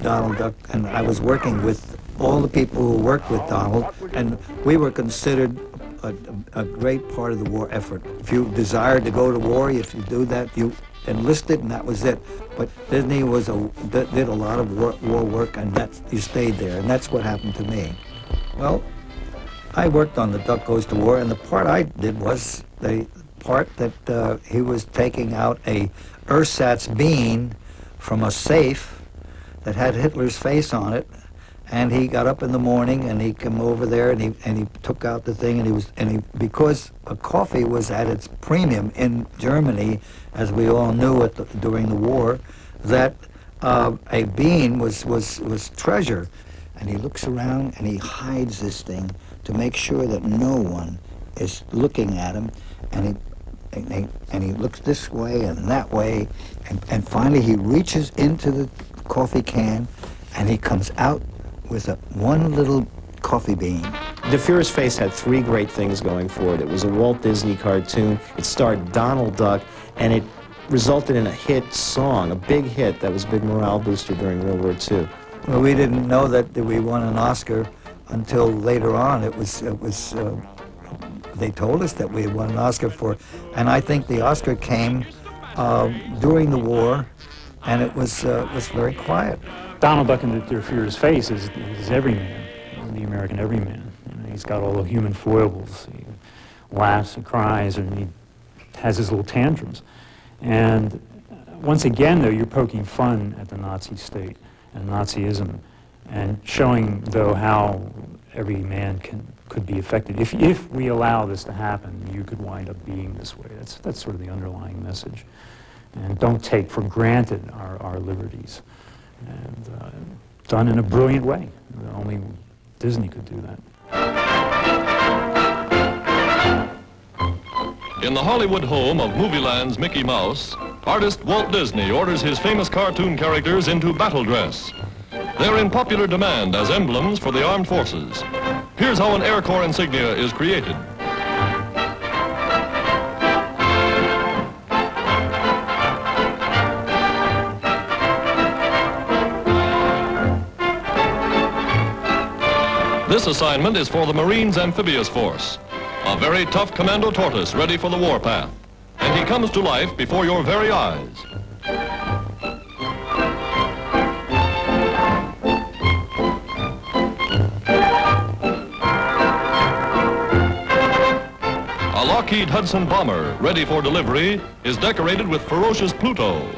Donald Duck, and I was working with all the people who worked with Donald, and we were considered a great part of the war effort. If you desired to go to war, if you do that, you enlisted, and that was it. But Disney did a lot of war work, and you stayed there, and that's what happened to me. Well, I worked on The Duck Goes to War, and the part I did was the part that he was taking out a ersatz bean from a safe that had Hitler's face on it, and he got up in the morning and he came over there and he took out the thing, and because coffee was at its premium in Germany, as we all knew during the war, that a bean was treasure. And he looks around and he hides this thing to make sure that no one is looking at him, and he looks this way and that way, and finally he reaches into the coffee can and he comes out with one little coffee bean. The Führer's Face had three great things going for it. It was a Walt Disney cartoon, it starred Donald Duck, and it resulted in a hit song, a big hit that was a big morale booster during World War II. Well, we didn't know that we won an Oscar until later on. They told us that we had won an Oscar for, and I think the Oscar came during the war, and it was very quiet. Donald Duck in Der Führer's Face is everyman, the American everyman. He's got all the human foibles. He laughs and cries, and he has his little tantrums. And once again, though, you're poking fun at the Nazi state and Nazism, and showing, though, how every man could be affected. If we allow this to happen, you could wind up being this way. That's sort of the underlying message. And don't take for granted our liberties. And done in a brilliant way. Only Disney could do that. In the Hollywood home of Movieland's Mickey Mouse, artist Walt Disney orders his famous cartoon characters into battle dress. They're in popular demand as emblems for the armed forces. Here's how an Air Corps insignia is created. This assignment is for the Marines Amphibious Force, a very tough commando tortoise ready for the warpath. And he comes to life before your very eyes. A Lockheed Hudson bomber, ready for delivery, is decorated with ferocious Pluto.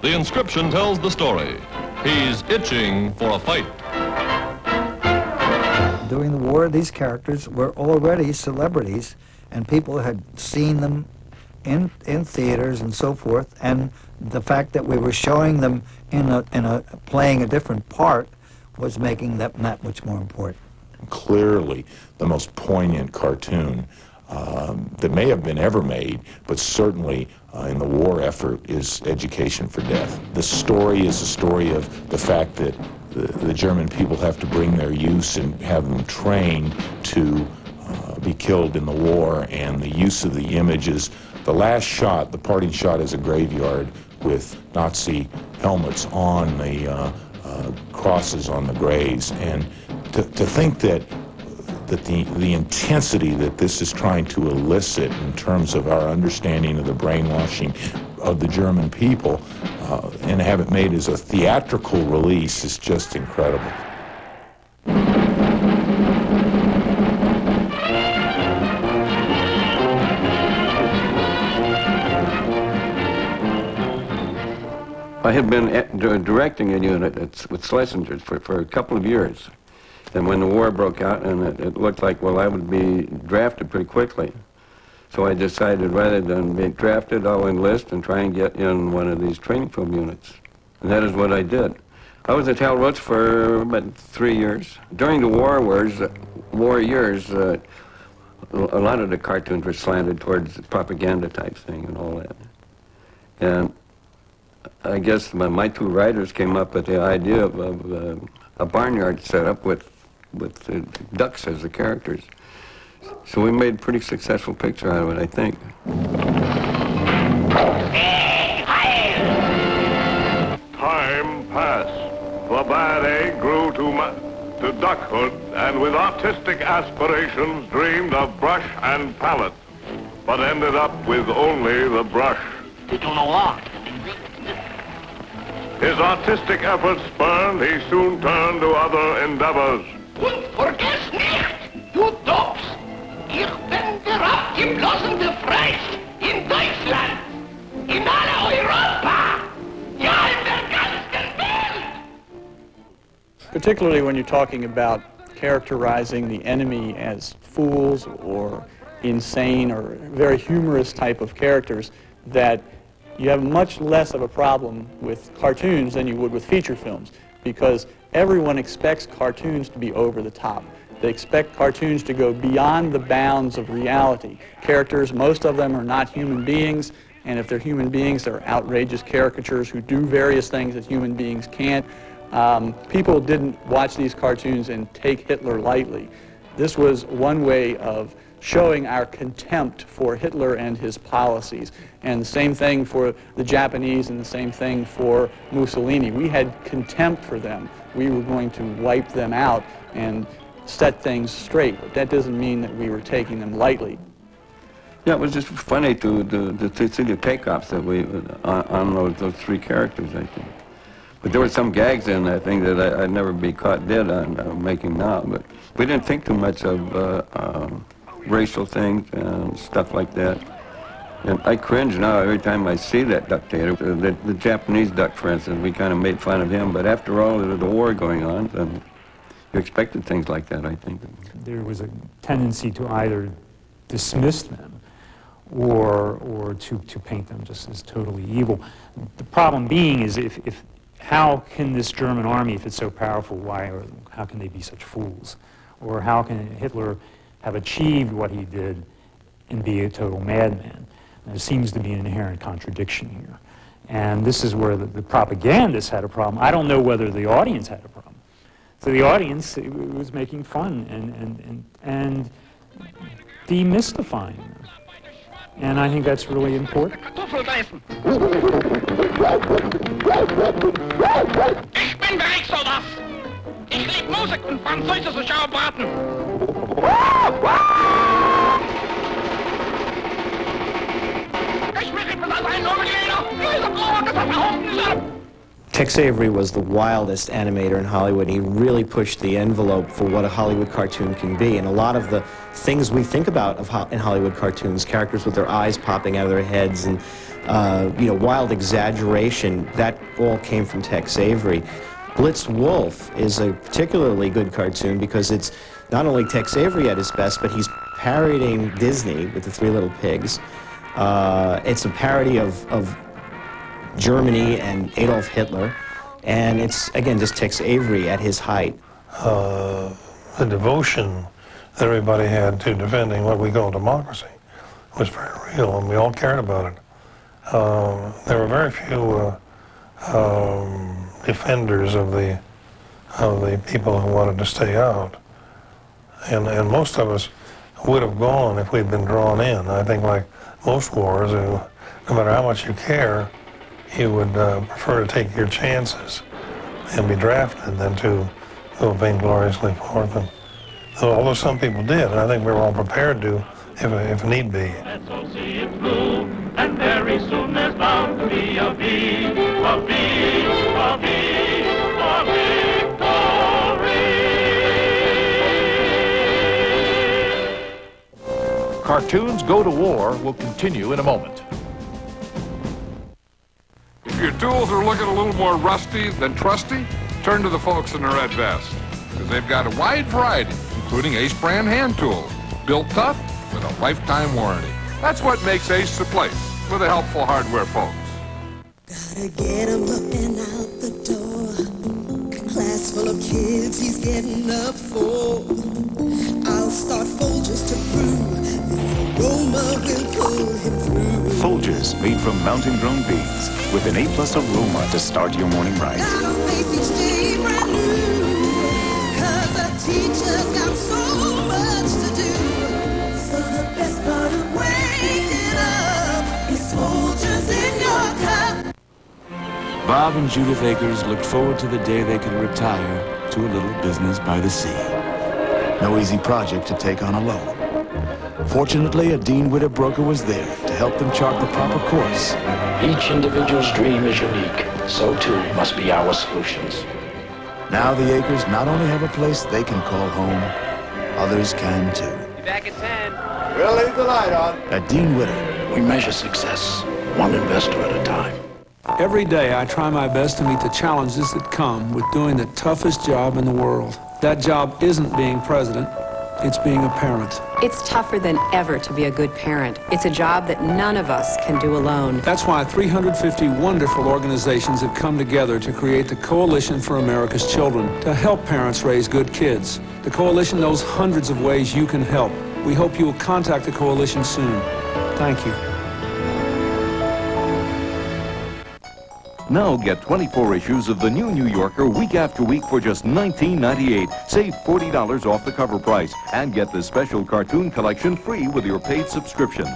The inscription tells the story. He's itching for a fight. During the war, these characters were already celebrities, and people had seen them in theaters and so forth, and the fact that we were showing them playing a different part was making that much more important. Clearly, the most poignant cartoon that may have been ever made, but certainly in the war effort, is Education for Death. The story is a story of the fact that the German people have to bring their youths and have them trained to be killed in the war, and the use of the images. The last shot, the parting shot, is a graveyard with Nazi helmets on the crosses on the graves. And to think that the intensity that this is trying to elicit in terms of our understanding of the brainwashing of the German people, and have it made as a theatrical release, is just incredible. I had been directing a unit with Schlesinger for a couple of years. And when the war broke out, and it looked like, well, I would be drafted pretty quickly. So I decided, rather than be drafted, I'll enlist and try and get in one of these training film units. And that is what I did. I was at Hal Roots for about 3 years. During the war years, a lot of the cartoons were slanted towards propaganda type thing and all that. And I guess my two writers came up with the idea of a barnyard setup with ducks as the characters. So we made a pretty successful picture out of it, I think. Time passed. the bad egg grew to duckhood, and with artistic aspirations dreamed of brush and palette, but ended up with only the brush. His artistic efforts spurned, he soon turned to other endeavors. Und vergesst nicht, du Dops, ich bin der abgeblossene Freisch in Deutschland, in alle Europa, ja in der ganzen Welt. Particularly when you're talking about characterizing the enemy as fools or insane or very humorous type of characters, that you have much less of a problem with cartoons than you would with feature films, because everyone expects cartoons to be over the top. They expect cartoons to go beyond the bounds of reality. Characters, most of them are not human beings, and if they're human beings, they're outrageous caricatures who do various things that human beings can't. People didn't watch these cartoons and take Hitler lightly. This was one way of showing our contempt for Hitler and his policies. And the same thing for the Japanese and the same thing for Mussolini. We had contempt for them. We were going to wipe them out and set things straight. But that doesn't mean that we were taking them lightly. Yeah, it was just funny to see the takeoffs that we on those three characters, I think. But there were some gags in that thing that I'd never be caught dead on making now. But we didn't think too much of racial things and stuff like that. And I cringe now every time I see that dictator. The Japanese duck, for instance, we kind of made fun of him, but after all, there was a war going on, and you expected things like that, I think. There was a tendency to either dismiss them or to paint them just as totally evil. The problem being is how can this German army, if it's so powerful, how can they be such fools? Or how can Hitler have achieved what he did and be a total madman? There seems to be an inherent contradiction here. And this is where the propagandists had a problem. I don't know whether the audience had a problem. So the audience was making fun and demystifying them. And I think that's really important. Ich bin Bereichssoldat. Ich lieb Musik und französische Schaubraten. Ich mache das als ein Nominierter. Diese Frau, das überhaupt nicht ab. Tex Avery was the wildest animator in Hollywood. He really pushed the envelope for what a Hollywood cartoon can be. And a lot of the things we think about in Hollywood cartoons, characters with their eyes popping out of their heads and wild exaggeration, that all came from Tex Avery. Blitz Wolf is a particularly good cartoon because it's not only Tex Avery at his best, but he's parodying Disney with the Three Little Pigs. It's a parody of Germany and Adolf Hitler, and it's, again, just Tex Avery at his height. The devotion that everybody had to defending what we call democracy was very real, and we all cared about it. There were very few defenders of the people who wanted to stay out, and most of us would have gone if we'd been drawn in. I think, like most wars, no matter how much you care, you would prefer to take your chances and be drafted than to go vaingloriously forth. And although some people did, and I think we were all prepared to, if need be. And very soon there's bound to be a victory. Cartoons Go to War will continue in a moment. If your tools are looking a little more rusty than trusty, turn to the folks in the red vest, because they've got a wide variety, including Ace brand hand tools, built tough with a lifetime warranty. That's what makes Ace the place for the helpful hardware folks. Gotta get him up and out the door. Class full of kids he's getting up for. I'll start Folgers to prove the aroma will pull him through. Folgers, made from mountain-grown beans, with an A+ aroma to start your morning right. Gotta face each day brand new, 'cause the teacher's got so much to do. So the best part of waking up is Folgers in your cup. Bob and Judith Akers looked forward to the day they could retire to a little business by the sea. No easy project to take on alone. Fortunately, a Dean Witter broker was there to help them chart the proper course. Each individual's dream is unique. So too must be our solutions. Now the Akers not only have a place they can call home, others can too. Be back at 10. We'll leave the light on. At Dean Witter, we measure success one investor at a time. Every day I try my best to meet the challenges that come with doing the toughest job in the world. That job isn't being president, it's being a parent. It's tougher than ever to be a good parent. It's a job that none of us can do alone. That's why 350 wonderful organizations have come together to create the Coalition for America's Children to help parents raise good kids. The Coalition knows hundreds of ways you can help. We hope you will contact the Coalition soon. Thank you. Now get 24 issues of the new New Yorker week after week for just $19.98. Save $40 off the cover price and get this special cartoon collection free with your paid subscription.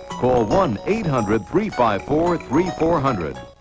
Call 1-800-354-3400.